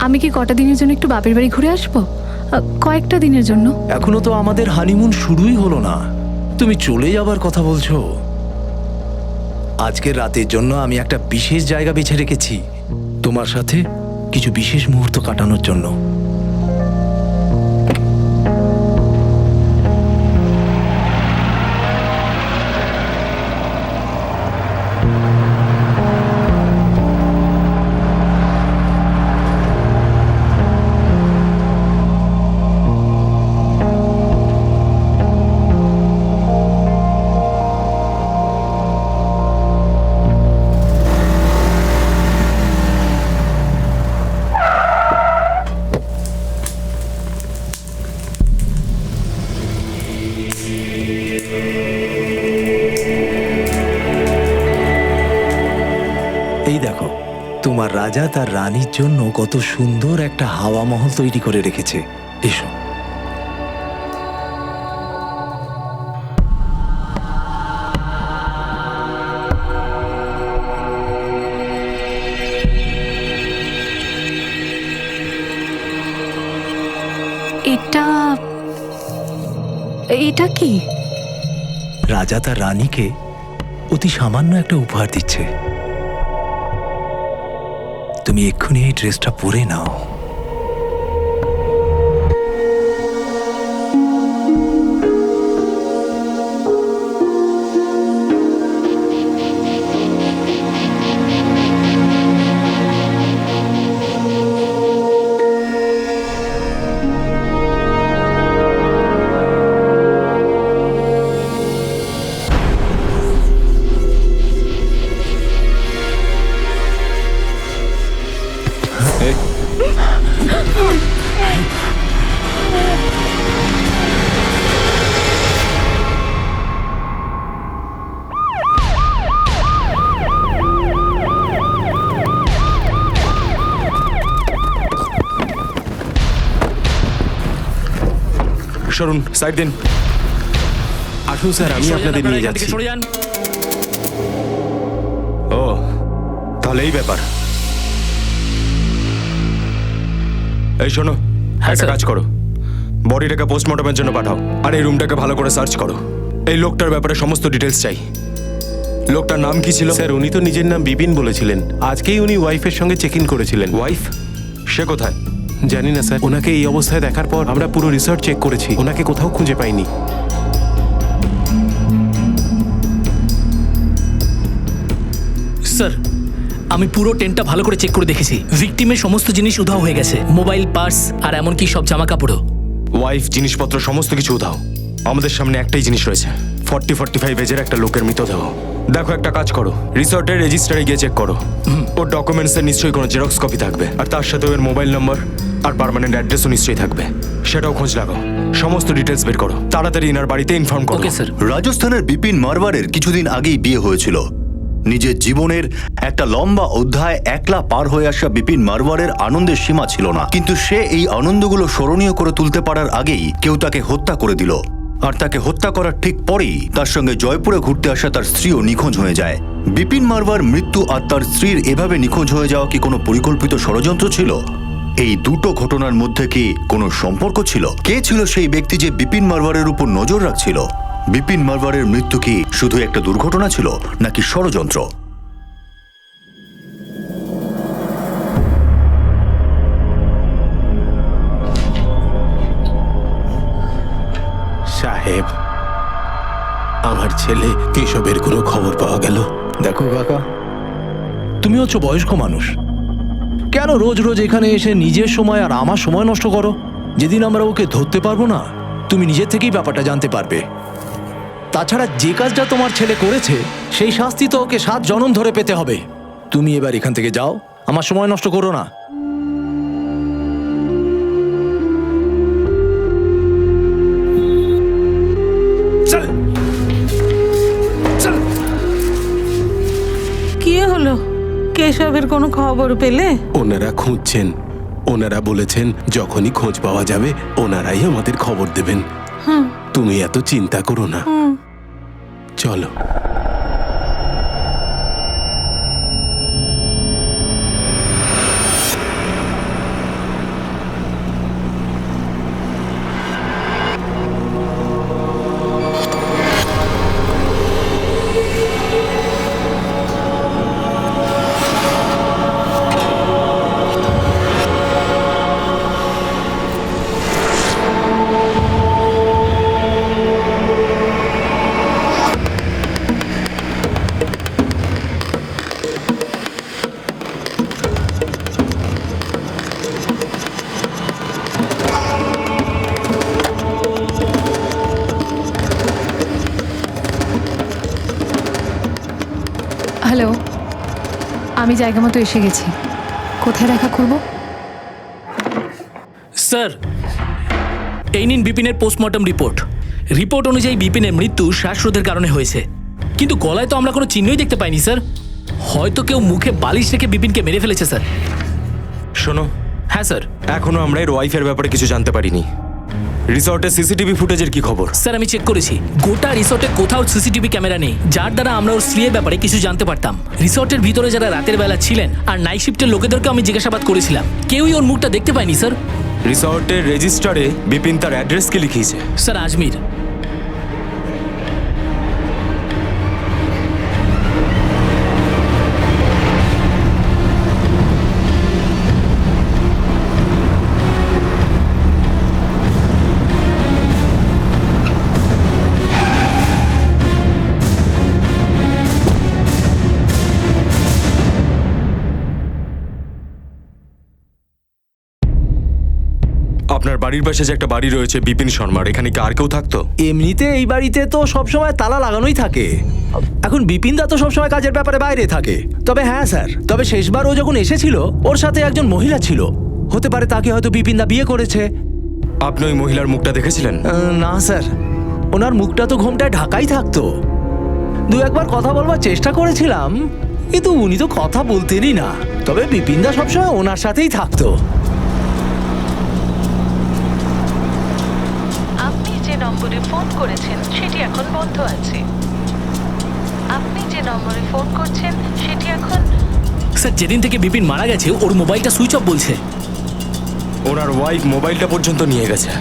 আমি কি কটা দিনের জন্য একটু বাপের বাড়ি ঘুরে আসবো? কয়েকটা দিনের জন্য। এখনো তো আমাদের হানিমুন শুরুই হলো না, তুমি চলে যাবার কথা বলছো। আজকের রাতের জন্য আমি একটা বিশেষ জায়গা বেছে রেখেছি, তোমার সাথে কিছু বিশেষ মুহূর্ত কাটানোর জন্য। এই দেখো, তোমার রাজা তার রানীর জন্য কত সুন্দর একটা হাওয়া মহল তৈরি করে রেখেছে। এসো। এটা এটা কি? রাজা তার রানীকে অতি সামান্য একটা উপহার দিচ্ছে। তুমি এক্ষুনি এই ড্রেসটা পরে নাও। সরুন, সাইড দিন। আসুন স্যার, আমি আপনাদের নিয়ে যাচ্ছি। ও, তাহলে এই ব্যাপার। এই শোনো, একটা কাজ করো, বডিটাকে পোস্টমর্টমের জন্য পাঠাও, আর এই রুমটাকে ভালো করে সার্চ করো। এই লোকটার ব্যাপারে সমস্ত ডিটেলস চাই। লোকটার নাম কি ছিল? স্যার, উনি তো নিজের নাম বিপিন বলেছিলেন। আজকেই উনি ওয়াইফের সঙ্গে চেক ইন করেছিলেন। ওয়াইফ? সে কোথায়? জানি না স্যার, ওনাকে এই অবস্থায় দেখার পর আমরা পুরো রিসর্ট চেক করেছি, ওনাকে কোথাও খুঁজে পাইনি। স্যার, আমি পুরো টেন্টটা ভালো করে চেক করে দেখেছি। ভিকটিমের সমস্ত জিনিস উধাও হয়ে গেছে, মোবাইল, পার্স আর এমনকি সব জামা কাপড়ও। ওয়াইফ, জিনিসপত্র সমস্ত কিছু উধাও। আমাদের সামনে একটাই জিনিস রয়েছে, 40-45 এজের একটা লোকের মৃতদেহ। দেখো, একটা কাজ করো, রিসর্টের রেজিস্টারে গিয়ে চেক করো। ওর ডকুমেন্টসের নিশ্চয়ই কোনো জেরক্স কপি থাকবে, আর তার সাথে ওর মোবাইল নম্বর আর পার্মানেন্ট অ্যাড্রেসও নিশ্চয়ই থাকবে। সেটাও খোঁজ লাগাও, সমস্ত ডিটেলস বের করো, তাড়াতাড়ি ইনার বাড়িতে ইনফর্ম করো। Okay sir. রাজস্থানের বিপিন মারওয়ারের কিছুদিন আগেই বিয়ে হয়েছিল। নিজের জীবনের একটা লম্বা অধ্যায় একলা পার হয়ে আসা বিপিন মারওয়ারের আনন্দের সীমা ছিল না, কিন্তু সে এই আনন্দগুলো স্মরণীয় করে তুলতে পারার আগেই কেউ তাকে হত্যা করে দিল। আর তাকে হত্যা করার ঠিক পরেই তার সঙ্গে জয়পুরে ঘুরতে আসা তার স্ত্রীও নিখোঁজ হয়ে যায়। বিপিন মারওয়ার মৃত্যু আর তার স্ত্রীর এভাবে নিখোঁজ হয়ে যাওয়া কি কোনো পরিকল্পিত ষড়যন্ত্র ছিল? এই দুটো ঘটনার মধ্যে কি কোনো সম্পর্ক ছিল? কে ছিল সেই ব্যক্তি যে বিপিন মারওয়ারের উপর নজর রাখছিল? বিপিন মারওয়ারের মৃত্যু কি শুধু একটা দুর্ঘটনা ছিল নাকি ষড়যন্ত্র? সাহেব, আমার ছেলে কেশবের কোনো খবর পাওয়া গেল? দেখো কাকা, তুমি হচ্ছে বয়স্ক মানুষ, কেন রোজ রোজ এখানে এসে নিজের সময় আর আমার সময় নষ্ট করো? যেদিন আমরা ওকে ধরতে পারবো না, তুমি নিজের থেকেই ব্যাপারটা জানতে পারবে। তাছাড়া যে কাজটা তোমার ছেলে করেছে সেই শাস্তি তো ওকে 7 জনম ধরে পেতে হবে। তুমি এবার এখান থেকে যাও, আমার সময় নষ্ট করো না। কি হলো? কেশবের কোনো খবর পেলে? ওনারা খুঁজছেন, ওনারা বলেছেন যখনই খোঁজ পাওয়া যাবে ওনারাই আমাদের খবর দেবেন। তুমি এত চিন্তা করো না, চলো। হ্যালো, আমি জায়গা মতো এসে গেছি। কোথায় দেখা করব? স্যার, এই নিন বিপিনের পোস্টমর্টম রিপোর্ট অনুযায়ী বিপিনের মৃত্যু শ্বাসরোধের কারণে হয়েছে, কিন্তু গলায় তো আমরা কোনো চিহ্নই দেখতে পাইনি স্যার। হয়তো কেউ মুখে বালিশ রেখে বিপিনকে মেরে ফেলেছে স্যার। শোনো, হ্যাঁ স্যার। এখনো আমরা এর ওয়াইফের ব্যাপারে কিছু জানতে পারিনি। রিসর্টের সিসিটিভি ফুটেজের কি খবর? স্যার, আমি চেক করেছি, গোটা রিসর্টে কোথাও সিসিটিভি ক্যামেরা নেই, যার দ্বারা আমরা ওর স্ত্রীর ব্যাপারে কিছু জানতে পারতাম। রিসর্টের ভিতরে যারা রাতের বেলা ছিলেন আর নাইট শিফটের লোকেদেরকে আমি জিজ্ঞাসাবাদ করেছিলাম, কেউই ওর মুখটা দেখতে পায়নি স্যার। রিসর্টের রেজিস্টারে বিপিন তার অ্যাড্রেস কি লিখিয়েছে? স্যার, আজমির। আপনার বাড়ির পাশে যে একটা বাড়ি রয়েছে বিপিন শর্মার, এখানে কি আর কেউ থাকতো? এমনিতে এই বাড়িতে তো সবসময় তালা লাগানোই থাকে। এখন বিপিন দা তো সবসময় কাজের ব্যাপারে বাইরে থাকে। তবে হ্যাঁ স্যার, তবে শেষবার ও যখন এসেছিল ওর সাথে একজন মহিলা ছিল। হতে পারে তাকে হয়তো বিপিন দা বিয়ে করেছে। আপনি ওই মহিলার মুখটা দেখেছিলেন? না স্যার, ওনার মুখটা তো ঘোমটায় ঢাকাই থাকতো। দু একবার কথা বলবার চেষ্টা করেছিলাম, কিন্তু উনি তো কথা বলতেনই না। তবে বিপিন দা সবসময় ওনার সাথেই থাকতো। আপনি যে নম্বরে ফোন করেছেন সেটি এখন বন্ধ আছে। আপনি যে নম্বরে ফোন করছেন সেটি এখন স্যার, যেদিন থেকে বিপিন মারা গেছে ওর মোবাইলটা সুইচ অফ বলছে। ওনার ওয়াইফ মোবাইলটা পর্যন্ত নিয়ে গেছে।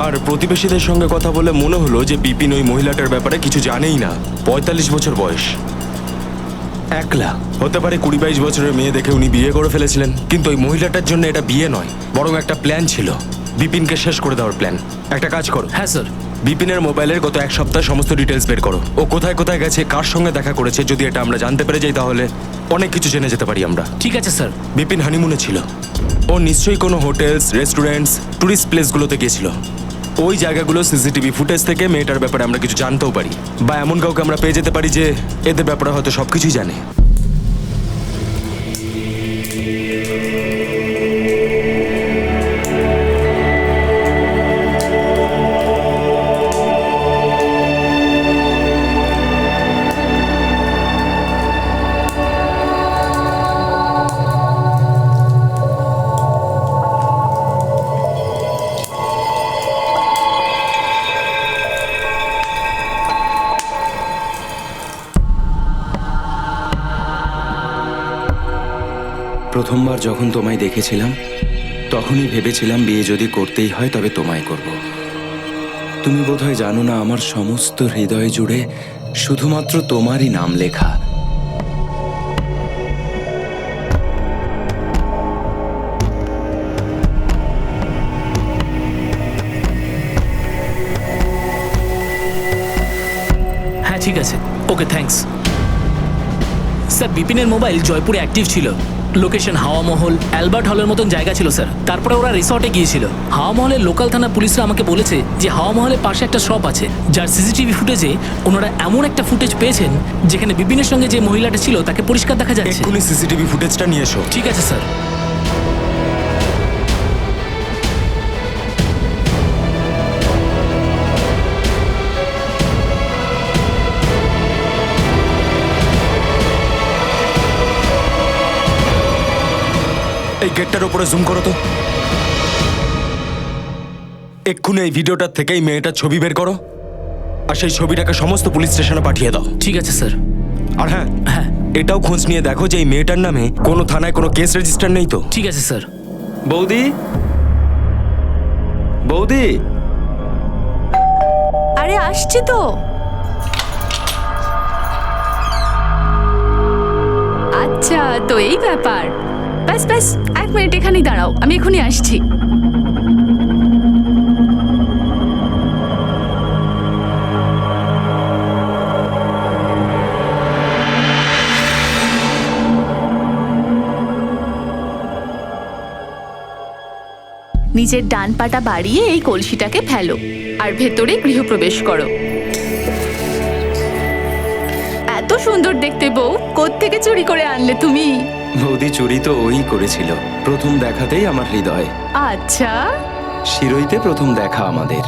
আর প্রতিবেশীদের সঙ্গে কথা বলে মনে হলো যে বিপিন ওই মহিলাটার ব্যাপারে কিছু জানেই না। 45 বছর বয়স, একলা। হতে পারে 20-22 বছরের মেয়ে দেখে উনি বিয়ে করে ফেলেছিলেন, কিন্তু ওই মহিলাটার জন্য এটা বিয়ে নয়, বরং একটা প্ল্যান ছিল, বিপিনকে শেষ করে দেওয়ার প্ল্যান। একটা কাজ করো। হ্যাঁ স্যার। বিপিনের মোবাইলের গত এক সপ্তাহ সমস্ত ডিটেলস বের করো। ও কোথায় কোথায় গেছে, কার সঙ্গে দেখা করেছে, যদি এটা আমরা জানতে পেরে যাই তাহলে অনেক কিছু জেনে যেতে পারি আমরা। ঠিক আছে স্যার। বিপিন হানিমুনে ছিল। ও নিশ্চয়ই কোনো হোটেলস, রেস্টুরেন্টস, টুরিস্ট প্লেসগুলোতে গিয়েছিল। ওই জায়গাগুলো সিসিটিভি ফুটেজ থেকে মেয়েটার ব্যাপারে আমরা কিছু জানতেও পারি, বা এমন কাউকে আমরা পেয়ে যেতে পারি যে এদের ব্যাপারে হয়তো সবকিছুই জানে। প্রথমবার যখন তোমায় দেখেছিলাম তখনই ভেবেছিলাম বিয়ে যদি করতেই হয় তবে তোমায় করব। তুমি বোধহয় জানো না, আমার সমস্ত হৃদয় জুড়ে শুধুমাত্র তোমারই নাম লেখা। হ্যাঁ ঠিক আছে, ওকে, থ্যাঙ্কস। স্যার, বিপিনের মোবাইল জয়পুরে অ্যাক্টিভ ছিল। লোকেশন হাওয়া মহল, অ্যালবার্ট হলের মতন জায়গা ছিল স্যার। তারপরে ওরা রিসর্টে গিয়েছিল। হাওয়া মহলের লোকাল থানার পুলিশরা আমাকে বলেছে যে হাওয়া মহলের পাশে একটা শপ আছে, যার সিসিটিভি ফুটেজে ওনারা এমন একটা ফুটেজ পেয়েছেন যেখানে বিপিনের সঙ্গে যে মহিলাটা ছিল তাকে পরিষ্কার দেখা যাচ্ছে। এক্ষুনি সিসিটিভি ফুটেজটা নিয়ে এসো। ঠিক আছে স্যার। এই গেটটার উপরে জুম করো তো। এক্ষুনি এই ভিডিওটার থেকে এই মেয়েটার ছবি বের করো, আর সেই ছবিটাকে সমস্ত পুলিশ স্টেশনে পাঠিয়ে দাও। ঠিক আছে স্যার। আর হ্যাঁ, হ্যাঁ এটাও খোঁজ নিয়ে দেখো যে এই মেয়েটার নামে কোনো থানায় কোনো কেস রেজিস্টার নেই তো। ঠিক আছে স্যার। বৌদি, বৌদি, আরে আসছি তো। আচ্ছা, তো এই ব্যাপার। ব্যাস ব্যাস, 1 মিনিট এখানেই দাঁড়াও, আমি এখনই আসছি। নিজের ডান পাটা বাড়িয়ে এই কলসিটাকে ফেলো আর ভেতরে গৃহপ্রবেশ করো। এত সুন্দর দেখতে বউ, কোত্থেকে চুরি করে আনলে তুমি? বৌদি, চুরি তো ওই করেছিল প্রথম দেখাতেই আমার হৃদয়। আচ্ছা। শিরোইতে প্রথম দেখা আমাদের,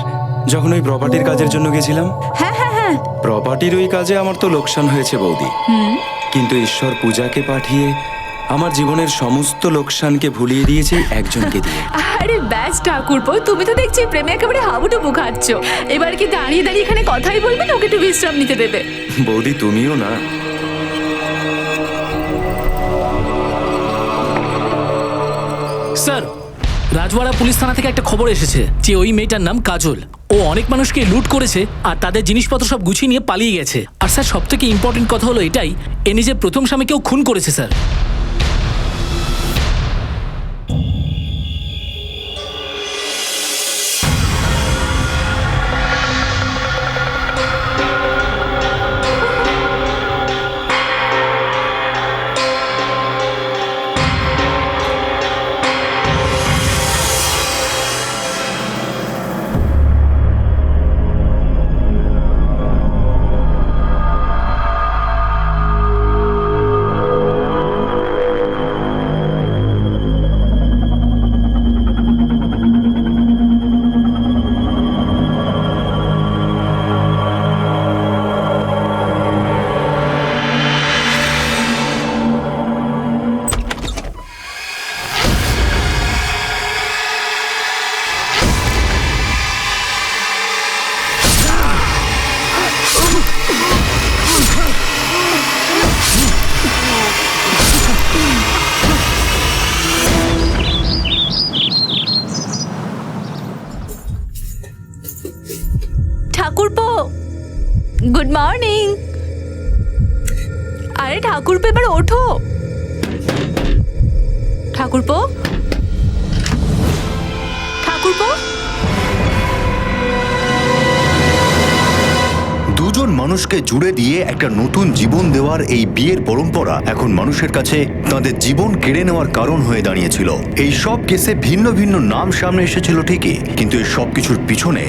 যখন ওই প্রপার্টির কাজের জন্য গেছিলাম। হ্যাঁ হ্যাঁ হ্যাঁ। প্রপার্টির ওই কাজে আমার তো লোকসান হয়েছে বৌদি, কিন্তু ঈশ্বর পূজাকে পাঠিয়ে আমার জীবনের সমস্ত লোকসানকে ভুলিয়ে দিয়েছে একজনকে দিয়ে। আরে ব্যাস ঠাকুরপো, তুমি তো দেখছি প্রেমে একেবারে হাবুডুবু খাচ্ছ। এবার কি দাঁড়িয়ে দাঁড়িয়ে এখানে কথাই বলবে না, ওকে একটু বিশ্রাম নিতে দেবে? বৌদি, তুমিও না। স্যার, রাজওয়াড়া পুলিশ থানা থেকে একটা খবর এসেছে যে ওই মেয়েটার নাম কাজল। ও অনেক মানুষকে লুট করেছে আর তাদের জিনিসপত্র সব গুছিয়ে নিয়ে পালিয়ে গেছে। আর স্যার, সব থেকে ইম্পর্টেন্ট কথা হলো এটাই, এ নিজের প্রথম স্বামীকেও খুন করেছে স্যার। ঠাকুরপো, গুড মর্নিং। আরে ঠাকুরপো, এবার ওঠো। ঠাকুরপো, ঠাকুরপো। দুজন মানুষকে জুড়ে দিয়ে একটা নতুন জীবন দেওয়ার এই বিয়ের পরম্পরা এখন মানুষের কাছে তাদের জীবন কেড়ে নেওয়ার কারণ হয়ে দাঁড়িয়েছিল। এই সব কেসে ভিন্ন ভিন্ন নাম সামনে এসেছিল ঠিকই, কিন্তু এই সব কিছুর পিছনে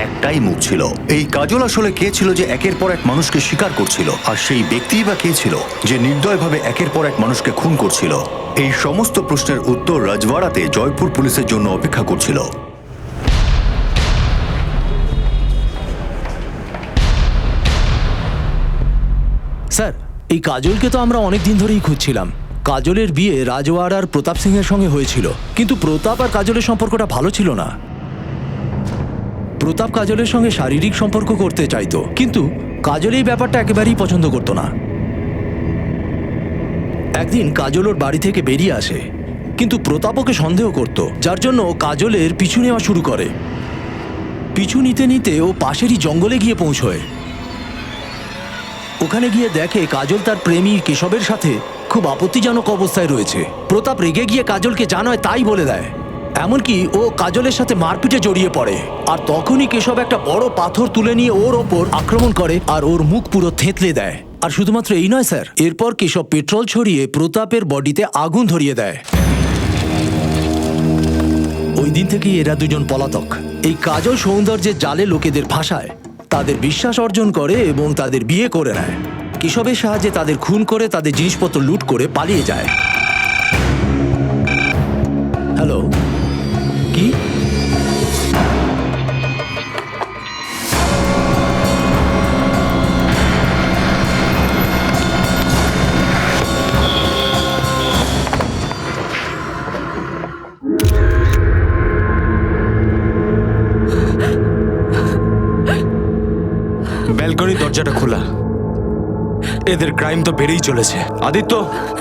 একটাই মুখ ছিল। এই কাজল আসলে কে ছিল যে একের পর এক মানুষকে শিকার করছিল, আর সেই ব্যক্তিই বা কে ছিল যে নির্দয়ভাবে একের পর এক মানুষকে খুন করছিল? এই সমস্ত প্রশ্নের উত্তর রাজওয়াড়াতে জয়পুর পুলিশের জন্য অপেক্ষা করছিল। স্যার, এই কাজলকে তো আমরা অনেক দিন ধরেই খুঁজছিলাম। কাজলের বিয়ে রাজওয়াড়ার প্রতাপ সিং এর সঙ্গে হয়েছিল, কিন্তু প্রতাপ আর কাজলের সম্পর্কটা ভালো ছিল না। প্রতাপ কাজলের সঙ্গে শারীরিক সম্পর্ক করতে চাইতো, কিন্তু কাজল এই ব্যাপারটা একেবারেই পছন্দ করতো না। একদিন কাজল ওর বাড়ি থেকে বেরিয়ে আসে, কিন্তু প্রতাপ ওকে সন্দেহ করত, যার জন্য ও কাজলের পিছু নেওয়া শুরু করে। পিছু নিতে নিতে ও পাশেরই জঙ্গলে গিয়ে পৌঁছয়। ওখানে গিয়ে দেখে কাজল তার প্রেমী কেশবের সাথে খুব আপত্তিজনক অবস্থায় রয়েছে। প্রতাপ রেগে গিয়ে কাজলকে যা নয় তাই বলে দেয়, এমনকি ও কাজলের সাথে মারপিটে জড়িয়ে পড়ে। আর তখনই কেশব একটা বড় পাথর তুলে নিয়ে ওর ওপর আক্রমণ করে আর ওর মুখ পুরো থেঁতলে দেয়। আর শুধুমাত্র এই নয় স্যার, এরপর কেশব পেট্রোল ছড়িয়ে প্রতাপের বডিতে আগুন ধরিয়ে দেয়। ওই দিন থেকেই এরা দুজন পলাতক। এই কাজল সৌন্দর্যের জালে লোকেদের ভাষায়, তাদের বিশ্বাস অর্জন করে এবং তাদের বিয়ে করে নেয়। কেশবের সাহায্যে তাদের খুন করে তাদের জিনিসপত্র লুট করে পালিয়ে যায়। হ্যালো, কি? ব্যালকনির দরজাটা খোলা। এদের ক্রাইম তো বেড়েই চলেছে। Aditya,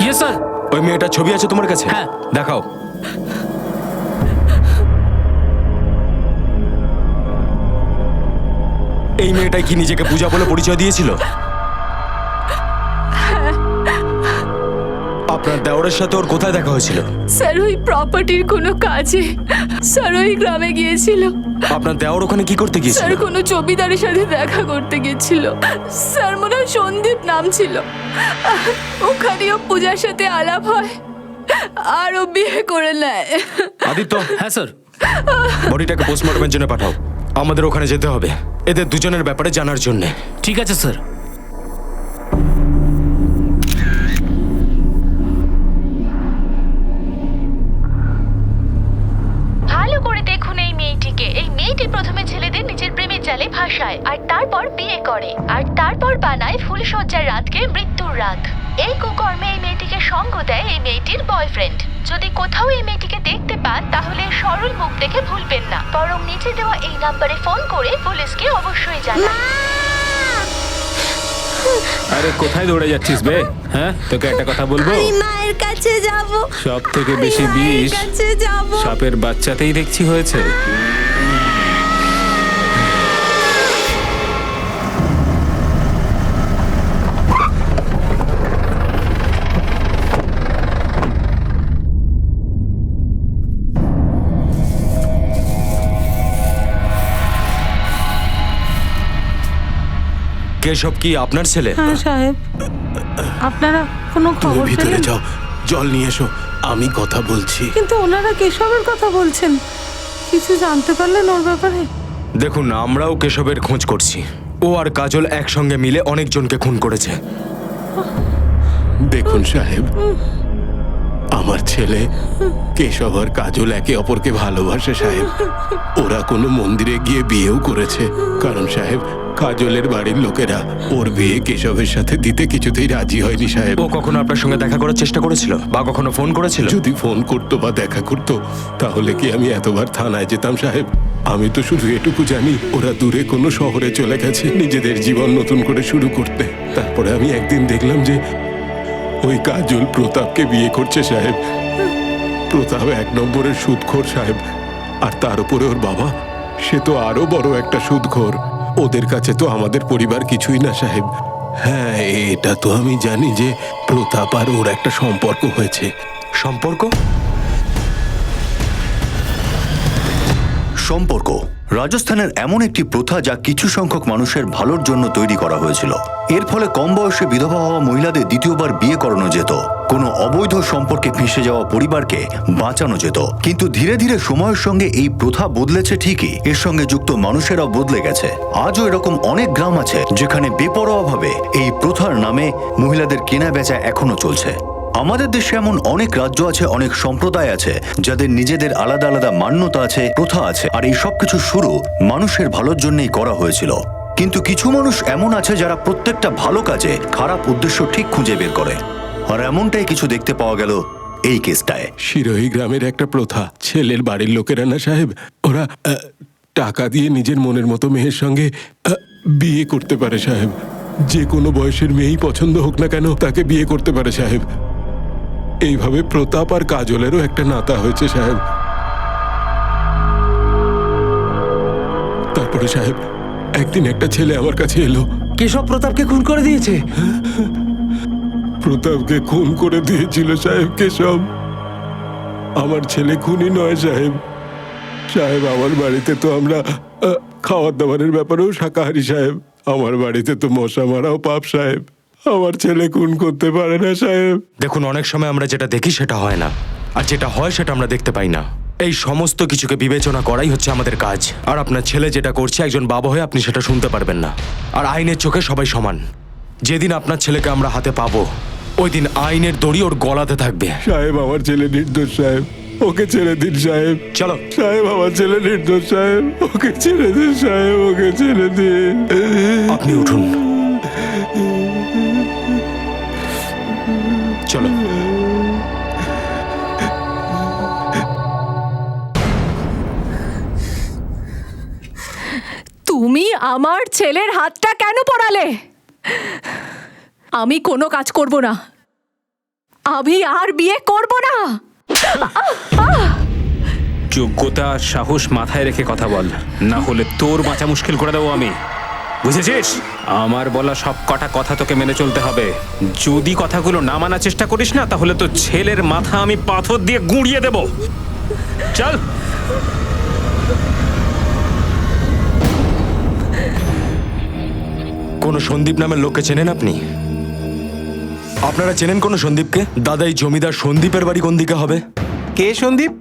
yes sir. ওই মেয়েটার ছবি আছে তোমার কাছে? হ্যাঁ। দেখাও। এই মেয়েটাই কি নিজেকে পূজা বলে পরিচয় দিয়েছিল? আপনার দেওরের সাথে ওর কোথায় দেখা হয়েছিল? স্যার, ওই প্রপার্টির কোনো কাজে। স্যার, ওই গ্রামে গিয়েছিল। আপনার দেওর ওখানে কি করতে গিয়েছিল? স্যার, কোনো জমিদারের সাথে দেখা করতে গেছিল। স্যার, মনে হয় সন্দীপ নাম ছিল। ওখানেও পূজার সাথে আলাপ হয় আর ও বিয়ে করে নেয়। আদিত্য, হ্যাঁ স্যার। বডিটাকে পোস্টমর্টমের জন্য পাঠাও। আমাদের ওখানে যেতে হবে এদের দুজনের ব্যাপারে জানার জন্য। ঠিক আছে স্যার। করে আর তারপর বানায় ফুলশয্যার রাতকে মৃত্যুর রাত। এই কুকর্মে এই মেয়েটিকে সঙ্গ দেয় এই মেয়েটির বয়ফ্রেন্ড। যদি কোথাও এই মেয়েটিকে দেখতে পান তাহলে সরল মুখ দেখে ভুলবেন না, বরং নিচে দেওয়া এই নাম্বারে ফোন করে পুলিশকে অবশ্যই জানান। আরে কোথায় দৌড়ে যাচ্ছিস বে? হ্যাঁ, তোকে একটা কথা বলবো, মায়ের কাছে যাব, সব থেকে বেশি বিষ যাব। সাপের বাচ্চাতেই দেখছি হয়েছে। কেশব কি আপনার ছেলে? হ্যাঁ সাহেব, আপনারা কোনো তুমি খবর ভিতরে পেলেন? যাও, জল নিয়ে এসো, আমি কথা বলছি। কিন্তু ওনারা কেশবের কথা বলছেন, কিছু জানতে পারলেন ওর ব্যাপারে? দেখুন, আমরাও কেশবের খোঁজ করছি। ও আর কাজল একসঙ্গে মিলে অনেকজনকে খুন করেছে। দেখুন সাহেব, আমার ছেলে কেশব আর কাজল একে অপরকে ভালোবাসে সাহেব। ওরা কোনো মন্দিরে গিয়ে বিয়েও করেছে, কারণ সাহেব কাজলের বাড়ির লোকেরা ওর বিয়ে কেশবের সাথে দিতে কিছুতেই রাজি হয়নি সাহেব। ও কখনো আপনার সঙ্গে দেখা করার চেষ্টা করেছিল বা কখনো ফোন করেছিল? যদি ফোন করতো বা দেখা করতো তাহলে কি আমি এতবার থানায় যেতাম সাহেব? আমি তো শুধু এটুকু জানি ওরা দূরে কোনো শহরে চলে গেছে নিজেদের জীবন নতুন করে শুরু করতে। তারপরে আমি একদিন দেখলাম যে ওই কাজল প্রতাপকে বিয়ে করছে সাহেব। প্রতাপ 1 নম্বরের সুদখোর সাহেব, আর তার উপরে ওর বাবা, সে তো আরো বড় একটা সুদখোর। ওদের কাছে তো আমাদের পরিবার কিছুই না সাহেব। হ্যাঁ, এটা তো আমি জানি যে প্রতাপ আর ওর একটা সম্পর্ক হয়েছে। সম্পর্ক? সম্পর্ক রাজস্থানের এমন একটি প্রথা যা কিছু সংখ্যক মানুষের ভালোর জন্য তৈরি করা হয়েছিল। এর ফলে কম বয়সে বিধবা হওয়া মহিলাদের দ্বিতীয়বার বিয়ে করানো যেত, কোনো অবৈধ সম্পর্কে ফেঁসে যাওয়া পরিবারকে বাঁচানো যেত। কিন্তু ধীরে ধীরে সময়ের সঙ্গে এই প্রথা বদলেছে ঠিকই, এর সঙ্গে যুক্ত মানুষেরাও বদলে গেছে। আজও এরকম অনেক গ্রাম আছে যেখানে বেপরোয়াভাবে এই প্রথার নামে মহিলাদের কেনা বেচা এখনো চলছে। আমাদের দেশে এমন অনেক রাজ্য আছে, অনেক সম্প্রদায় আছে যাদের নিজেদের আলাদা আলাদা মান্যতা আছে, প্রথা আছে, আর এই সবকিছু শুরু মানুষের ভালোর জন্যই করা হয়েছিল। কিন্তু কিছু মানুষ এমন আছে যারা প্রত্যেকটা ভালো কাজে খারাপ উদ্দেশ্য ঠিক খুঁজে বের করে, আর এমনটাই কিছু দেখতে পাওয়া গেল এই কেসটায়। শিরোহী গ্রামের একটা প্রথা, ছেলের বাড়ির লোকেরা না সাহেব, ওরা টাকা দিয়ে নিজের মনের মতো মেয়ের সঙ্গে বিয়ে করতে পারে সাহেব। যে কোনো বয়সের মেয়েই পছন্দ হোক না কেন তাকে বিয়ে করতে পারে সাহেব। এইভাবে প্রতাপ আর কাজলেরও একটা নাতা হয়েছে সাহেব। তারপরে সাহেব একদিন একটা ছেলে আমার কাছে এলো। কেশব প্রতাপকে খুন করে দিয়েছে? প্রতাপকে খুন করে দিয়েছিল সাহেব কেশব। আমার ছেলে খুনি নয় সাহেব। সাহেব, আমার বাড়িতে তো আমরা খাওয়ার দাবারের ব্যাপারেও শাকাহারি সাহেব। আমার বাড়িতে তো মশা মারাও পাপ সাহেব। আমার ছেলে খুন করতে পারে না সাহেব। দেখুন, অনেক সময় আমরা যেটা দেখি সেটা হয় না, আর যেটা হয় সেটা আমরা দেখতে পাই না। এই সমস্ত কিছুকে বিবেচনা করাই হচ্ছে আমাদের কাজ। আর আপনার ছেলে যেটা করছে, একজন বাবা হয়ে আপনি সেটা শুনতে পারবেন না। আর আইনের চোখে সবাই সমান। যেদিন আপনার ছেলেকে আমরা হাতে পাবো, ওই দিন আইনের দড়ি ওর গলাতে থাকবে। সাহেব, আমার ছেলে নির্দোষ সাহেব, ওকে ছেড়ে দিন সাহেব। চলো সাহেব, আমার ছেলে নির্দোষ সাহেব, ওকে ছেড়ে দিন সাহেব, ওকে ছেড়ে দিন। আপনি উঠুন, চলো। তুমি আমার ছেলের হাতটা কেন পড়ালে? আমি কোনো কাজ করব না, আমি আর বিয়ে করব না। যোগ্যতা আর সাহস মাথায় রেখে কথা বল, না হলে তোর বাঁচা মুশকিল করে দেবো আমি, বুঝেছিস? আমার বলা সব কটা কথা তোকে মেনে চলতে হবে। যদি কথাগুলো না মানার চেষ্টা করিস না, তাহলে তো ছেলের মাথা আমি পাথর দিয়ে গুঁড়িয়ে দেব। চল। কোন সন্দীপ নামের লোককে চেনেন আপনি? আপনারা চেনেন কোন সন্দীপকে? দাদা, এই জমিদার সন্দীপের বাড়ি কোন দিকে হবে? কে সন্দীপ?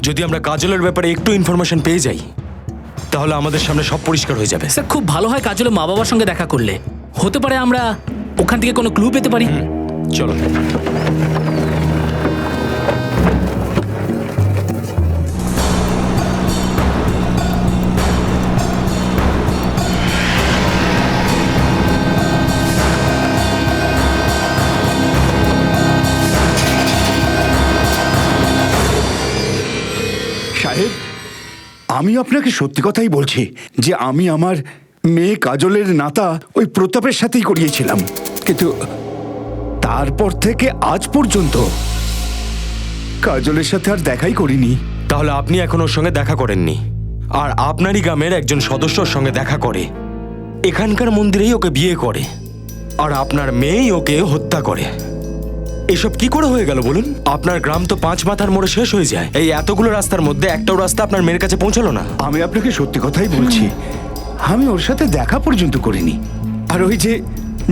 যদি আমরা কাজলের ব্যাপারে একটু ইনফরমেশন পেয়ে যাই, তাহলে আমাদের সামনে সব পরিষ্কার হয়ে যাবে। স্যার, খুব ভালো হয় কাজলের মা বাবার সঙ্গে দেখা করলে। হতে পারে আমরা ওখান থেকে কোনো ক্লু পেতে পারি। চলো। সাহেব, আমি আপনাকে সত্যি কথাই বলছি যে আমি আমার মেয়ে কাজলের নাতা ওই প্রতাপের সাথেই করিয়েছিলাম, কিন্তু তারপর থেকে আজ পর্যন্ত কাজলের সাথে আর দেখাই করিনি। তাহলে আপনি এখন ওর সঙ্গে দেখা করেননি, আর আপনারই গ্রামের একজন সদস্যর সঙ্গে দেখা করে, এখানকার মন্দিরেই ওকে বিয়ে করে, আর আপনার মেয়েই ওকে হত্যা করে। এসব কি করে হয়ে গেল বলুন? আপনার গ্রাম তো 5 মাথার মোড়ে শেষ হয়ে যায়, এই এতগুলো রাস্তার মধ্যে একটাও রাস্তা আপনার মেয়ের কাছে পৌঁছলো না। আমি আপনাকে সত্যি কথাই বলছি, আমি ওর সাথে দেখা পর্যন্ত করিনি। আর ওই যে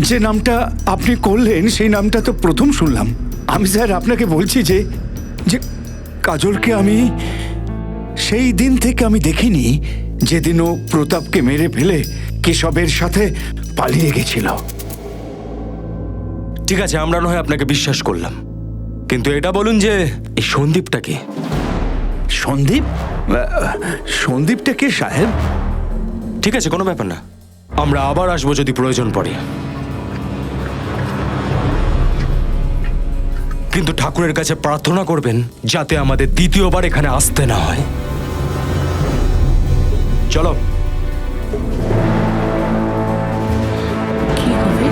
যে নামটা আপনি করলেন সেই নামটা তো প্রথম শুনলাম। আমি স্যার আপনাকে বলছি যে যে কাজলকে আমি সেই দিন থেকে আমি দেখিনি যেদিন ও প্রতাপকে মেরে ফেলে কেশবের সাথে পালিয়ে গেছিল। ঠিক আছে, আমরা নয় আপনাকে বিশ্বাস করলাম, কিন্তু এটা বলুন যে এই সন্দীপটা কে? সন্দীপ? সন্দীপটা কে সাহেব? ঠিক আছে, কোনো ব্যাপার না, আমরা আবার আসবো যদি প্রয়োজন পড়ে, কিন্তু ঠাকুরের কাছে প্রার্থনা করবেন যাতে আমাদের দ্বিতীয়বার এখানে আসতে না হয়। চলো। কি হবে?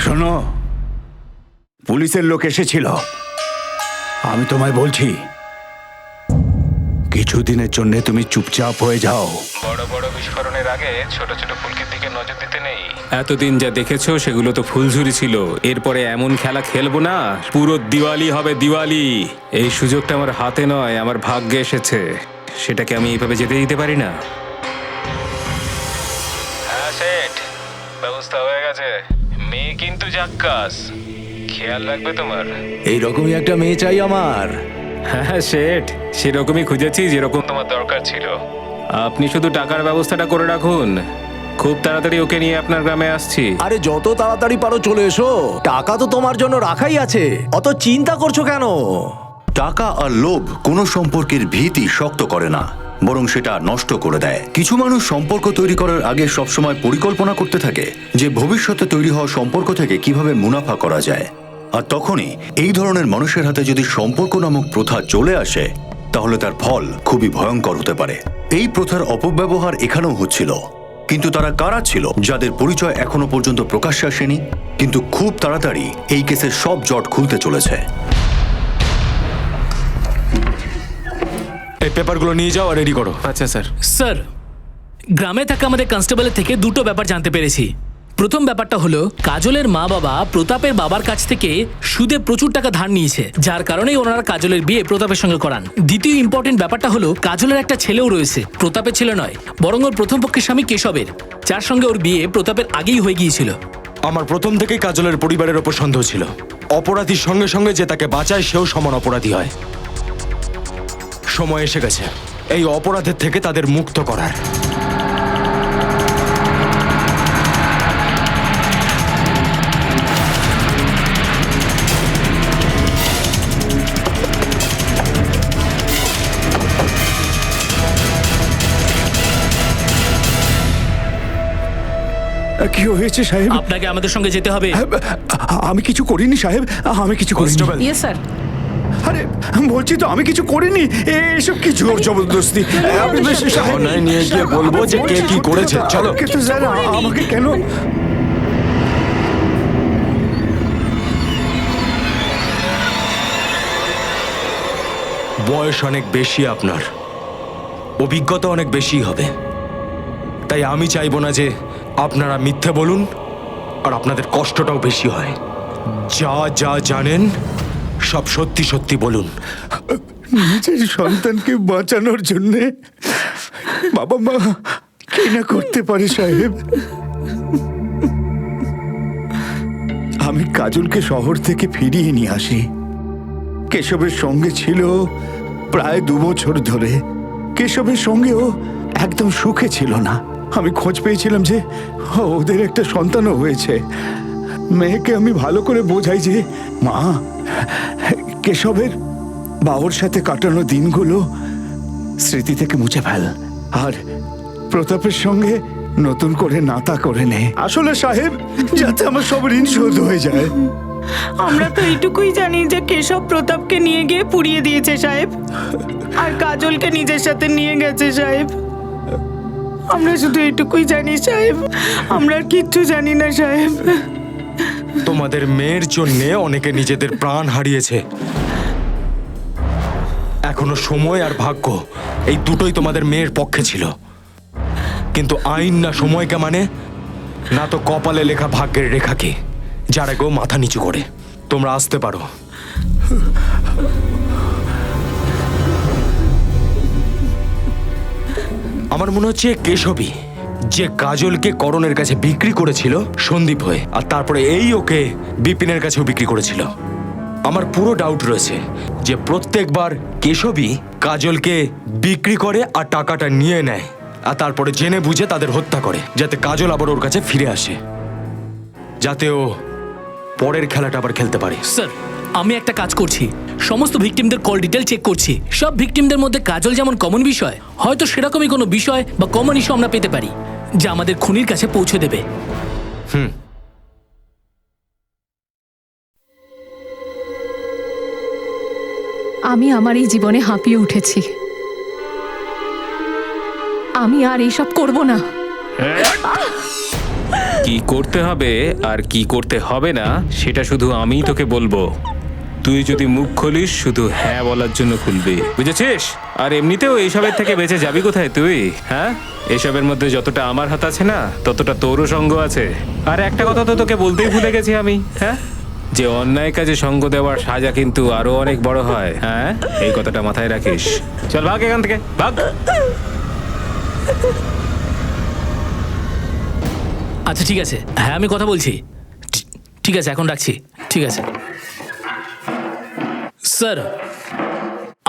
শোনো, পুলিশের লোক এসেছিল। আমি তোমায় বলছি কিছুদিনের জন্য তুমি চুপচাপ হয়ে যাও। বড় বড় বিস্ফোরণের আগে ছোট ছোট ফুলকির দিকে নজর দিতে নেই। এতদিন যা দেখেছো সেগুলো তো ফুলঝুরি ছিল, এরপরে এমন খেলা খেলবো না, পুরো দিওয়ালি হবে দিওয়ালি। এই সুযোগটা আমার হাতে নয়, আমার ভাগ্যে এসেছে, সেটাকে আমি এইভাবে যেতে দিতে পারি না। হ্যাঁ সেট, ব্যবস্থা হয়ে গেছে। মেয়ে কিন্তু জাক্কাস, খেয়াল রাখবে তোমার। এইরকমই একটা মেয়ে চাই আমার। হ্যাঁ সেট, সেরকমই খুঁজেছি যেরকম তোমার দরকার ছিল। আপনি শুধু টাকার ব্যবস্থাটা করে রাখুন, খুব তাড়াতাড়ি ওকে নিয়ে আপনার গ্রামে আসছি। আরে যত তাড়াতাড়ি পারো চলে এসো, টাকা তো তোমার জন্য রাখাই আছে, অত চিন্তা করছো কেন? টাকা আর লোভ কোনো সম্পর্কের ভিতই শক্ত করে না, বরং সেটা নষ্ট করে দেয়। কিছু মানুষ সম্পর্ক তৈরি করার আগে সবসময় পরিকল্পনা করতে থাকে যে ভবিষ্যতে তৈরি হওয়া সম্পর্ক থেকে কিভাবে মুনাফা করা যায়। আর তখনই এই ধরনের মানুষের হাতে যদি সম্পর্ক নামক প্রথা চলে আসে, তাহলে তার ফল খুবই ভয়ঙ্কর হতে পারে। এই প্রথার অপব্যবহার এখানেও হচ্ছিল, কিন্তু তারা কারা ছিল যাদের পরিচয় এখনো পর্যন্ত প্রকাশ্যে আসেনি? কিন্তু খুব তাড়াতাড়ি এই কেসের সব জট খুলতে চলেছে। এই পেপারগুলো নিয়ে যাও আর রেডি করো। আচ্ছা স্যার। স্যার, গ্রামে থাকা আমাদের কনস্টেবলের থেকে দুটো ব্যাপার জানতে পেরেছি। প্রথম ব্যাপারটা হলো কাজলের মা বাবা প্রতাপের বাবার কাছ থেকে সুদে প্রচুর টাকা ধার নিয়েছে, যার কারণেই ওনারা কাজলের বিয়ে প্রতাপের সঙ্গে করান। দ্বিতীয় ইম্পর্টেন্ট ব্যাপারটা হলো কাজলের একটা ছেলেও রয়েছে, প্রতাপের ছেলে নয়, বরং ওর প্রথম পক্ষের স্বামী কেশবের, যার সঙ্গে ওর বিয়ে প্রতাপের আগেই হয়ে গিয়েছিল। আমার প্রথম থেকেই কাজলের পরিবারের ওপর সন্দেহ ছিল। অপরাধীর সঙ্গে সঙ্গে যে তাকে বাঁচায় সেও সমান অপরাধী হয়। সময় এসে গেছে এই অপরাধের থেকে তাদের মুক্ত করার। কি হয়েছে সাহেব? আপনাকে আমাদের সঙ্গে যেতে হবে। আমি কিছু করিনি সাহেব, আমি কিছু করিনি। কনস্টেবল, ইয়ে স্যার। আরে বলছি তো আমি কিছু করিনি, এসব কি জোর জবরদস্তি। আমি বেশি সাহেব, থানায় নিয়ে গিয়ে বলবো যে কে কি করেছে। চলো। কিন্তু স্যার আমাকে কেন? বয়স অনেক বেশি আপনার, অভিজ্ঞতা অনেক বেশি হবে, তাই আমি চাইবো না যে আপনারা মিথ্যে বলুন আর আপনাদের কষ্টটাও বেশি হয়। যা যা জানেন সব সত্যি সত্যি বলুন। নিজের সন্তানকে বাঁচানোর জন্যে বাবা মা কি না করতে পারে সাহেব। আমি কাজলকে শহর থেকে ফিরিয়ে নিয়ে আসি। কেশবের সঙ্গে ছিল প্রায় 2 বছর ধরে কেশবের সঙ্গেও একদম সুখে ছিল না। আমি খোঁজ পেয়েছিলাম যে ওদের একটা সন্তানও হয়েছে। মেয়েকে আমি ভালো করে বোঝাই যে মা, কেশবের বাবার সাথে কাটানো দিনগুলো স্মৃতি থেকে মুছে ফেল, আর প্রতাপের সঙ্গে নতুন করে নাতা করে নে। আসলে সাহেব, যাতে আমার সব ঋণ শোধ হয়ে যায়। আমরা তো এইটুকুই জানি যে কেশব প্রতাপকে নিয়ে গিয়ে পুড়িয়ে দিয়েছে সাহেব, আর কাজলকে নিজের সাথে নিয়ে গেছে সাহেব। আমরা শুধু এইটুকুই জানি সাহেব, আমরা আর কিচ্ছু জানি না সাহেব। তোমাদের মেয়ের জন্য অনেকে নিজেদের প্রাণ হারিয়েছে। এখনো সময় আর ভাগ্য এই দুটোই তোমাদের মেয়ের পক্ষে ছিল, কিন্তু আইন না সময়কে মানে, না তো কপালে লেখা ভাগ্যের রেখাকে, যারা কেউ মাথা নিচু করে। তোমরা আসতে পারো। আমার মনে হচ্ছে কেশবী যে কাজলকে করণের কাছে বিক্রি করেছিল সন্দীপ হয়ে, আর তারপরে এই ওকে বিপিনের কাছেও বিক্রি করেছিল। আমার পুরো ডাউট রয়েছে যে প্রত্যেকবার কেশবী কাজলকে বিক্রি করে আর টাকাটা নিয়ে নেয়, আর তারপরে জেনে বুঝে তাদের হত্যা করে, যাতে কাজল আবার ওর কাছে ফিরে আসে, যাতে ও পরের খেলাটা আবার খেলতে পারে। স্যার, আমি একটা কাজ করছি, সমস্ত ভিকটিমদের কল ডিটেল চেক করছি। সব ভিকটিমদের মধ্যে কাজল যেমন কমন বিষয়, হয়তো সেরকমই কোনো বিষয় বা কমন ইস্যু আমরা পেতে পারি, যা আমাদের খুনির কাছে পৌঁছে দেবে। আমি আমার এই জীবনে হাঁপিয়ে উঠেছি। আমি আর এইসব করব না। কি করতে হবে আর কি করতে হবে না সেটা শুধু আমিই তোকে বলবো। তুই যদি মুখ খুলিস শুধু হ্যাঁ বলার জন্য খুলবি, বুঝেছিস? আর এমনিতেও এইসবের থেকে বেঁচে যাবি কোথায় তুই? হ্যাঁ, এসবের মধ্যে যতটা আমার হাত আছে না, ততটা তোরও সঙ্গ আছে। আর একটা কথা তো তোকে বলতেই ভুলে গেছি আমি, হ্যাঁ, যে অন্যায় কাজে সঙ্গ দেওয়ার সাজা কিন্তু আরো অনেক বড় হয়। হ্যাঁ, এই কথাটা মাথায় রাখিস। চল ভাগ এখান থেকে, ভাগ। আচ্ছা ঠিক আছে, হ্যাঁ আমি কথা বলছি। ঠিক আছে, এখন রাখছি। ঠিক আছে স্যার,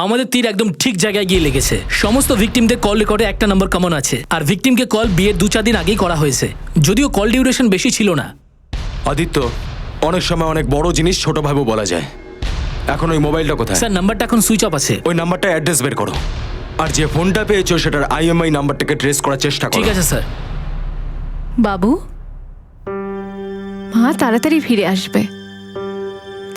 আমাদের তীর একদম ঠিক জায়গায় গিয়ে লেগেছে। সমস্ত ভিকটিমদের কল রেকর্ডে একটা নম্বর কমন আছে, আর ভিকটিমকে কল বিয়ের 2-4 দিন আগেই করা হয়েছে, যদিও কল ডিউরেশন বেশি ছিল না। আদিত্য, অনেক সময় অনেক বড় জিনিস ছোটভাবেও বলা যায়। এখন ওই মোবাইলটা কোথায়? স্যার, নাম্বারটা এখন সুইচ অফ আছে। ওই নাম্বারটা অ্যাড্রেস বের করো, আর যে ফোনটা পেয়েছো সেটার IMEI নাম্বারটাকে ট্রেস করার চেষ্টা করো। ঠিক আছে স্যার। বাবু, মা তাড়াতাড়ি ফিরে আসবে,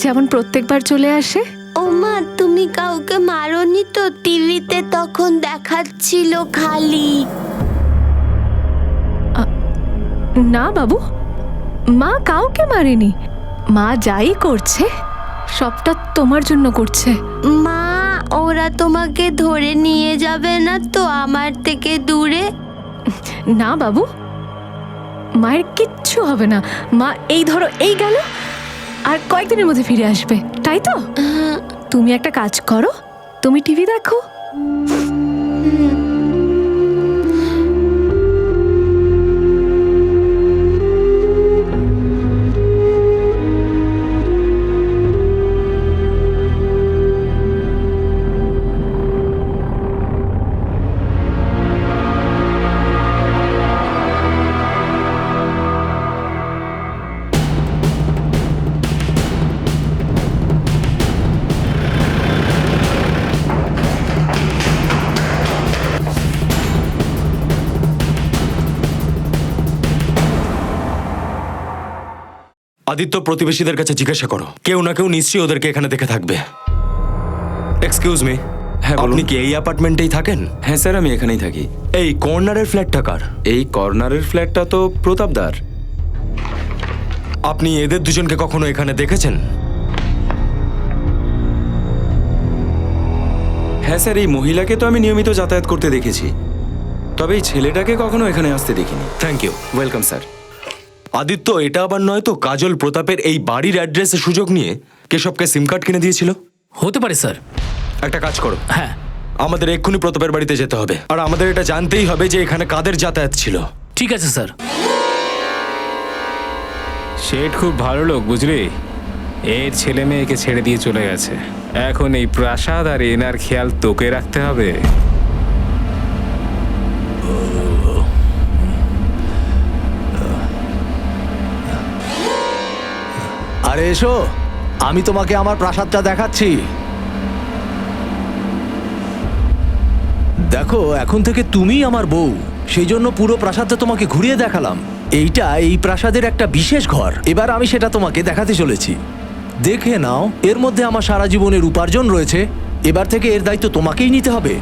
যেমন প্রত্যেকবার চলে আসে। ও মা, তুমি কাউকে মারোনি তো? টিভিতে তখন দেখাচ্ছিল খালি। না বাবু, মা কাউকে মারেনি। মা যাই করছে সবটা তোমার জন্য করছে। মা, ওরা তোমাকে ধরে নিয়ে যাবে না তো আমার থেকে দূরে? না বাবু, মায়ের কিচ্ছু হবে না। মা এই ধরো এই গেল, আর কয়েকদিনের মধ্যে ফিরে আসবে, তাই তো? তুমি একটা কাজ করো, তুমি টিভি দেখো। আদিত্য, প্রতিবেশীদের কাছে জিজ্ঞাসা করো, কেউ না কেউ নিশ্চয়ই ওদেরকে এখানে দেখে থাকবে। এক্সকিউজ মি, হ্যাঁ বলুন। আপনি কি এই অ্যাপার্টমেন্টেই থাকেন? হ্যাঁ স্যার, আমি এখানেই থাকি। এই কর্নারের ফ্ল্যাটটা কার? এই কর্নারের ফ্ল্যাটটা তো প্রতাপদার। আপনি এদের দুজনকে কখনো এখানে দেখেছেন? হ্যাঁ স্যার, এই মহিলাকে তো আমি নিয়মিত যাতায়াত করতে দেখেছি, তবে এই ছেলেটাকে কখনো এখানে আসতে দেখিনি। Thank you. Welcome sir. Aditya, এটা আবার নয় তো কাজল প্রতাপের এই বাড়ির অ্যাড্রেসের সুযোগ নিয়ে কেশবকে সিম কার্ড কিনে দিয়েছিল? হতে পারে স্যার। একটা কাজ করো, হ্যাঁ, আমাদের এক্ষুনি প্রতাপের বাড়িতে যেতে হবে, আর আমাদের এটা জানতেই হবে যে এখানে কাদের যাতায়াত ছিল। ঠিক আছে স্যার। শেঠ খুব ভালো লোক, বুঝলি? এর ছেলে মেয়েকে ছেড়ে দিয়ে চলে গেছে। এখন এই প্রাসাদ আর এনার খেয়াল তোকে রাখতে হবে। আরে এসো, আমি তোমাকে আমার প্রাসাদটা দেখাচ্ছি। দেখো, এখন থেকে তুমিই আমার বউ, সেই জন্য পুরো প্রাসাদটা তোমাকে ঘুরিয়ে দেখালাম। এইটা এই প্রাসাদের একটা বিশেষ ঘর। এবার আমি সেটা তোমাকে দেখাতে চলেছি। দেখে নাও, এর মধ্যে আমার সারা জীবনের উপার্জন রয়েছে। এবার থেকে এর দায়িত্ব তোমাকেই নিতে হবে।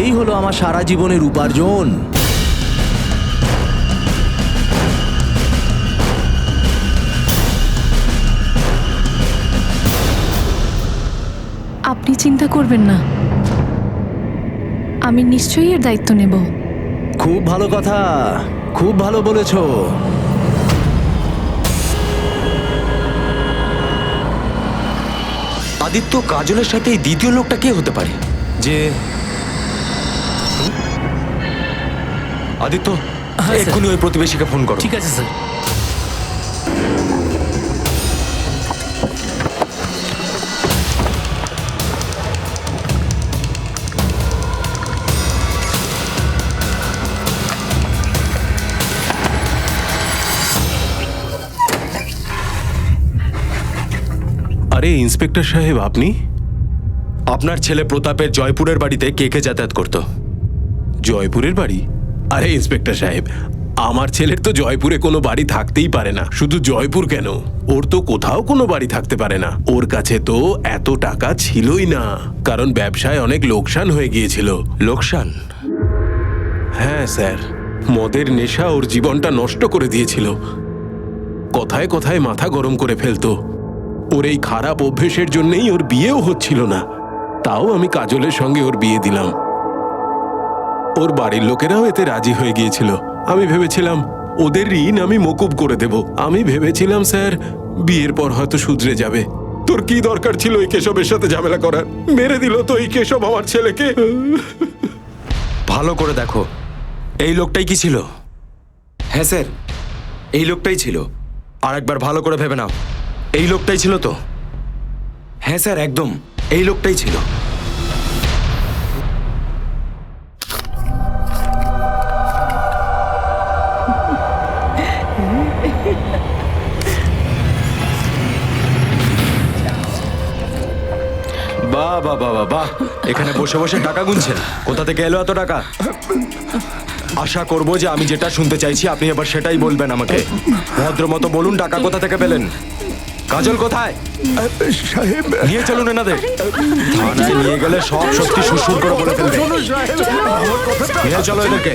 এই হলো আমার সারা জীবনের উপার্জন। আপনি চিন্তা করবেন না, আমি নিশ্চয়ই এর দায়িত্ব নেব। খুব ভালো কথা, খুব ভালো বলেছো। আদিত্য, কাজলের সাথে এই দ্বিতীয় লোকটা কে হতে পারে? যে আদিত্য, হ্যাঁ, স্যার। এক্ষুনি ওই প্রতিবেশীকে ফোন করো। ঠিক আছে স্যার। আরে ইন্সপেক্টর সাহেব, আপনি? আপনার ছেলে প্রতাপের জয়পুরের বাড়িতে কে কে যাতায়াত করতো? জয়পুরের বাড়ি? আরে ইন্সপেক্টর সাহেব, আমার ছেলের তো জয়পুরে কোনো বাড়ি থাকতেই পারে না। শুধু জয়পুর কেন, ওর তো কোথাও কোনো বাড়ি থাকতে পারে না। ওর কাছে তো এত টাকা ছিলই না, কারণ ব্যবসায় অনেক লোকসান হয়ে গিয়েছিল। লোকসান? হ্যাঁ স্যার, মদের নেশা ওর জীবনটা নষ্ট করে দিয়েছিল। কথায় কথায় মাথা গরম করে ফেলতো। ওর এই খারাপ অভ্যেসের জন্যই ওর বিয়েও হচ্ছিল না। তাও আমি কাজলের সঙ্গে ওর বিয়ে দিলাম। ওর বাড়ির লোকেরাও এতে রাজি হয়ে গিয়েছিল। আমি ভেবেছিলাম ওদের ঋণ আমি মকুব করে দেব। আমি ভেবেছিলাম স্যার, বিয়ের পর হয়তো শুধরে যাবে। তোর কি দরকার ছিল এই কেশবের সাথে ঝামেলা করার? মেরে দিল তো এই কেশব আমার ছেলেকে। ভালো করে দেখো, এই লোকটাই কি ছিল? হ্যাঁ স্যার, এই লোকটাই ছিল। আর একবার ভালো করে ভেবে নাও, এই লোকটাই ছিল তো? হ্যাঁ স্যার, একদম এই লোকটাই ছিল। বাহ বাহ বাহ বাহ বাহ, এখানে বসে বসে টাকা গুনছেন? কোথা থেকে এলো এত টাকা? আশা করবো যে আমি যেটা শুনতে চাইছি আপনি এবার সেটাই বলবেন আমাকে। ভদ্রমতো বলুন, টাকা কোথা থেকে পেলেন? কাজল কোথায়? সাহেব, নিয়ে চলুন এনাদের। থানায় নিয়ে গেলে সব সত্যি সুসুর করে বলে ফেলবে। নিয়ে চলো এদেরকে।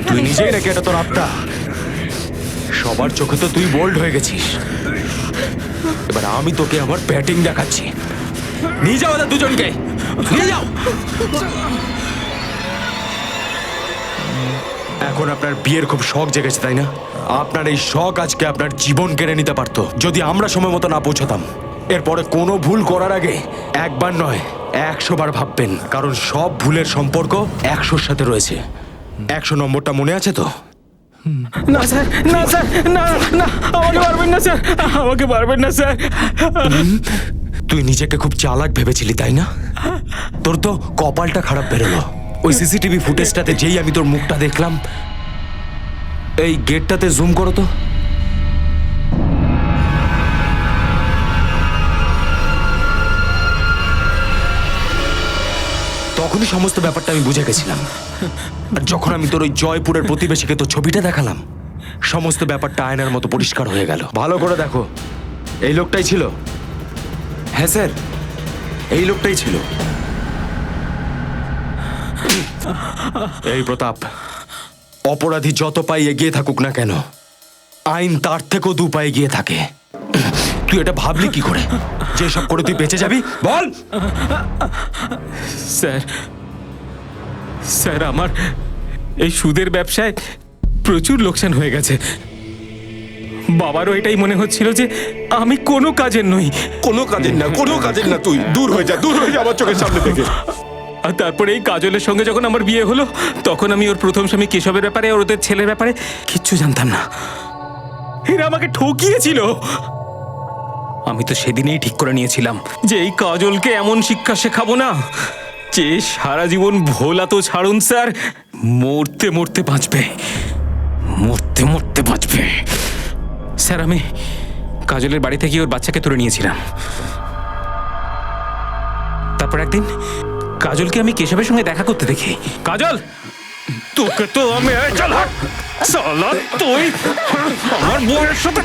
তুই নিজেই নাকি এটা তোর আত্মা? সবার চোখে তো তুই বোল্ড হয়ে গেছিস। এবার আমি তোকে আমার ব্যাটিং দেখাচ্ছি। নিয়ে যাও ওদের দুজনকে, নিয়ে যাও। এখন আপনার বিয়ের খুব শখ জেগেছে, তাই না? আপনার এই শখ আজকে আপনার জীবন কেড়ে নিতে পারতো যদি আমরা সময় মতো না পৌঁছতাম। এরপরে কোনো ভুল করার আগে একবার নয় 100 বার ভাববেন, কারণ সব ভুলের সম্পর্ক 100-র সাথে রয়েছে। 100 নম্বরটা মনে আছে তো? না স্যার, না স্যার, না না, আমাকে মারবেন না স্যার, আমাকে মারবেন না স্যার। তুই নিজেকে খুব চালাক ভেবেছিলি, তাই না? তোর তো কপালটা খারাপ বেরোলো। ওই সিসিটিভি ফুটেজটাতে যেই আমি তোর মুখটা দেখলাম, এই গেটটাতে জুম করো তো। তখনই সমস্ত ব্যাপারটা আমি বুঝে গেছিলাম। আর যখন আমি তোর ওই জয়পুরের প্রতিবেশীকে তোর ছবিটা দেখালাম, সমস্ত ব্যাপারটা আয়নার মতো পরিষ্কার হয়ে গেল। ভালো করে দেখো, এই লোকটাই ছিল। হ্যাঁ স্যার, এই লোকটাই ছিল। এই প্রতাপ, অপরাধী যত পাই এগিয়ে থাকুক না কেন, আইন তার থেকেও 2 পা এগিয়ে থাকে। তুই এটা ভাবলি কি করে যে সব করে তুই বেঁচে যাবি? বল। স্যার স্যার আমার এই সুদের ব্যবসায় প্রচুর লোকসান হয়ে গেছে। বাবারও এটাই মনে হচ্ছিল যে আমি কোনো কাজের নই। কোনো কাজের না, কোনো কাজের না, তুই দূর হয়ে যা, দূর হয়ে যা আমার চোখের সামনে থেকে। আর তারপরে এই কাজলের সঙ্গে যখন আমার বিয়ে হলো, তখন আমি ওর প্রথম স্বামী কেশবের ব্যাপারে আর ওদের ছেলের ব্যাপারে কিচ্ছু জানতাম না। এরা আমাকে ঠকিয়েছিল। আমি তো সেদিনেই ঠিক করে নিয়েছিলাম যে এই কাজলকে এমন শিক্ষা শেখাবো না যে সারা জীবন ভোলা তো ছাড়ুন স্যার, মরতে মরতে বাঁচবে, মরতে মরতে বাঁচবে। স্যার আমি কাজলের বাড়ি থেকে ওর বাচ্চাকে তুলে নিয়েছিলাম। তারপর একদিন কাজলকে আমি কেশবের সঙ্গে দেখা করতে দেখি। কাজল, তোকে তো আমি চল হাট সালা, তুই আমার বউয়ের সাথে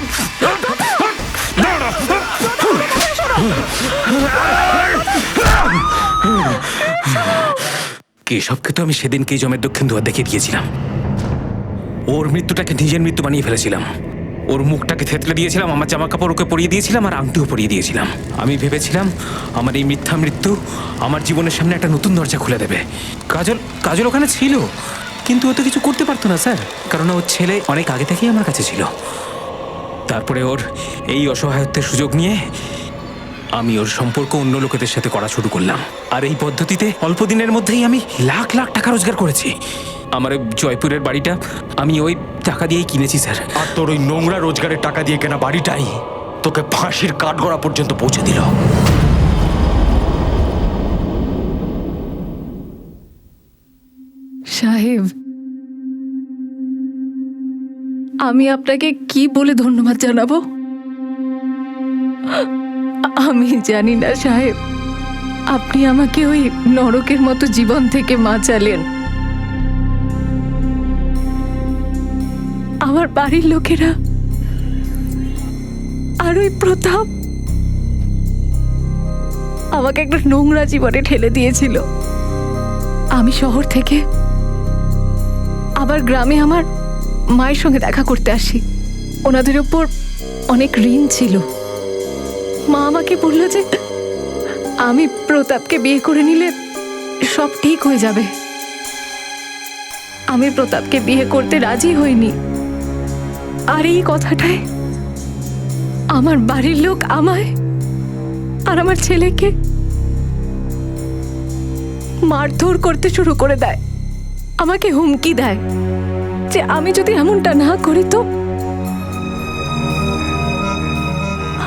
কেশবকে তো আমি সেদিনকে জমের দক্ষিণ দুয়ার দেখিয়ে দিয়েছিলাম। ওর মৃত্যুটাকে নিজের মৃত্যু বানিয়ে ফেলেছিলাম। ওর মুখটাকে থেতলে দিয়েছিলাম, আমার জামা কাপড় ওকে পরিয়ে দিয়েছিলাম, আর আংটিও পরিয়ে দিয়েছিলাম। আমি ভেবেছিলাম আমার এই মিথ্যা মৃত্যু আমার জীবনের সামনে একটা নতুন দরজা খুলে দেবে। কাজল ওখানে ছিল, কিন্তু ও তো কিছু করতে পারতো না স্যার, কারণ ওর ছেলে অনেক আগে থেকেই আমার কাছে ছিল। তারপরে ওর এই অসহায়ত্বের সুযোগ নিয়ে আমি ওর সম্পর্ক অন্য লোকেদের সাথে করা শুরু করলাম। আর এই পদ্ধতিতে অল্প দিনের মধ্যেই আমি লাখ লাখ টাকা রোজগার করেছি। আমার ওই জয়পুরের বাড়িটা আমি ওই টাকা দিয়েই কিনেছি স্যার। আর তোর ওই নোংরা রোজগারের টাকা দিয়ে কেনা বাড়িটাই তোকে ফাঁসির কাঠগড়া পর্যন্ত পৌঁছে দিল। সাহেব, আমি আপনাকে কি বলে ধন্যবাদ জানাবো আমি জানি না সাহেব। আপনি আমাকে ওই নরকের মতো জীবন থেকে বাঁচালেন। আমার বাড়ির লোকেরা আর ওই প্রতাপ আমাকে একটা নোংরা জীবনে ঠেলে দিয়েছিল। আমি শহর থেকে আবার গ্রামে আমার মায়ের সঙ্গে দেখা করতে আসি। ওনাদের উপর অনেক ঋণ ছিল। মা আমাকে বলল যে আমি প্রতাপকে বিয়ে করে নিলে সব ঠিক হয়ে যাবে। আমি প্রতাপকে বিয়ে করতে রাজি হইনি। আর এই কথাটায় আমার বাড়ির লোক আমায় আর আমার ছেলেকে মারধর করতে শুরু করে দেয়। আমাকে হুমকি দেয় যে আমি যদি এমনটা না করি তো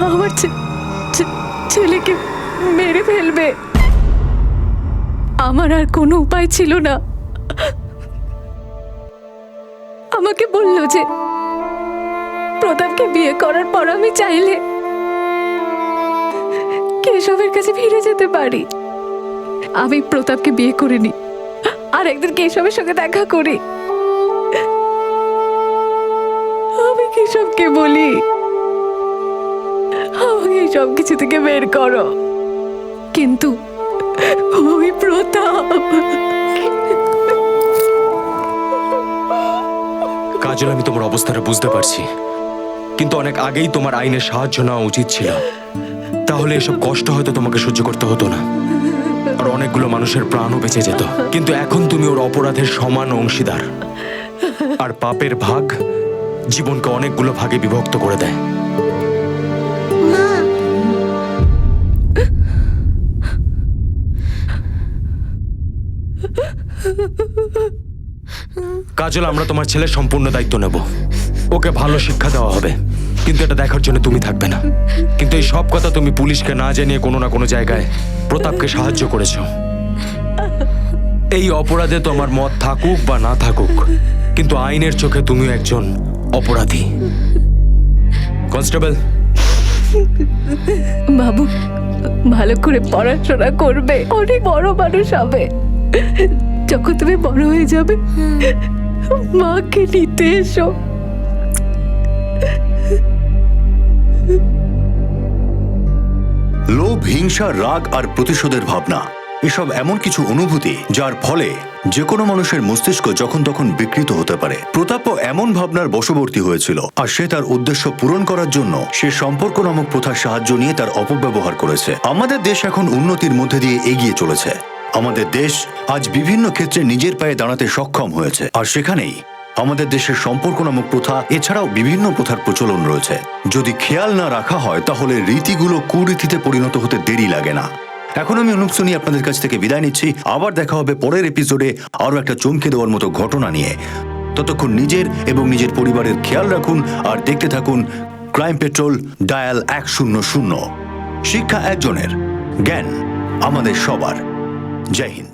আমার ছেলেকে মেরে ফেলবে। আমার আর কোনো উপায় ছিল না। আমাকে বলল যে প্রতাপকে বিয়ে করার পর আমি চাইলে কেশবের কাছে ফিরে যেতে পারি। আমি প্রতাপকে বিয়ে করিনি, আর একদিন কেশবের সঙ্গে দেখা করি। আমি কেশবকে বলি আমাকে সব কিছু থেকে বের করো, কিন্তু ওই প্রতাপ। কাজল, আমি তোমার অবস্থাটা বুঝতে পারছি, কিন্তু অনেক আগেই তোমার আইনের সাহায্য নেওয়া উচিত ছিল। তাহলে এসব কষ্ট হয়তো তোমাকে সহ্য করতে হতো না, আর অনেকগুলো মানুষের প্রাণও বেঁচে যেত। কিন্তু এখন তুমি ওর অপরাধের সমান অংশীদার, আর পাপের ভাগ জীবনকে অনেকগুলো ভাগে বিভক্ত করে দেয়। কাজল, আমরা তোমার ছেলের সম্পূর্ণ দায়িত্ব নেব। ওকে ভালো শিক্ষা দেওয়া হবে, কিন্তু এটা দেখার জন্য তুমি থাকবে না। কিন্তু এই সব কথা তুমি পুলিশকে না জানিয়ে কোনো না কোনো জায়গায় প্রতাপকে সাহায্য করেছো। এই অপরাধে তোমার মত থাকুক বা না থাকুক, কিন্তু আইনের চোখে তুমিও একজন অপরাধী। কনস্টেবল বাবু, ভালো করে পড়াশোনা করবে, অনেক বড় মানুষ হবে। যখন তুমি বড় হয়ে যাবে মাকে নিতে এসো। লোভ, হিংসা, রাগ আর প্রতিশোধের ভাবনা এসব এমন কিছু অনুভূতি যার ফলে যে কোনো মানুষের মস্তিষ্ক যখন তখন বিকৃত হতে পারে। প্রতাপও এমন ভাবনার বশবর্তী হয়েছিল, আর সে তার উদ্দেশ্য পূরণ করার জন্য সে সম্পর্ক নামক প্রথার সাহায্য নিয়ে তার অপব্যবহার করেছে। আমাদের দেশ এখন উন্নতির মধ্যে দিয়ে এগিয়ে চলেছে। আমাদের দেশ আজ বিভিন্ন ক্ষেত্রে নিজের পায়ে দাঁড়াতে সক্ষম হয়েছে, আর সেখানেই আমাদের দেশের সম্পর্ক নামক প্রথা এছাড়াও বিভিন্ন প্রথার প্রচলন রয়েছে। যদি খেয়াল না রাখা হয় তাহলে রীতিগুলো কুরীতিতে পরিণত হতে দেরি লাগে না। এখন আমি অনুপ সোনি আপনাদের কাছ থেকে বিদায় নিচ্ছি। আবার দেখা হবে পরের এপিসোডে আরো একটা চমকে দেওয়ার মতো ঘটনা নিয়ে। ততক্ষণ নিজের এবং নিজের পরিবারের খেয়াল রাখুন আর দেখতে থাকুন ক্রাইম পেট্রোল ডায়াল 100। শিক্ষা একজনের, জ্ঞান আমাদের সবার। জয় হিন্দ।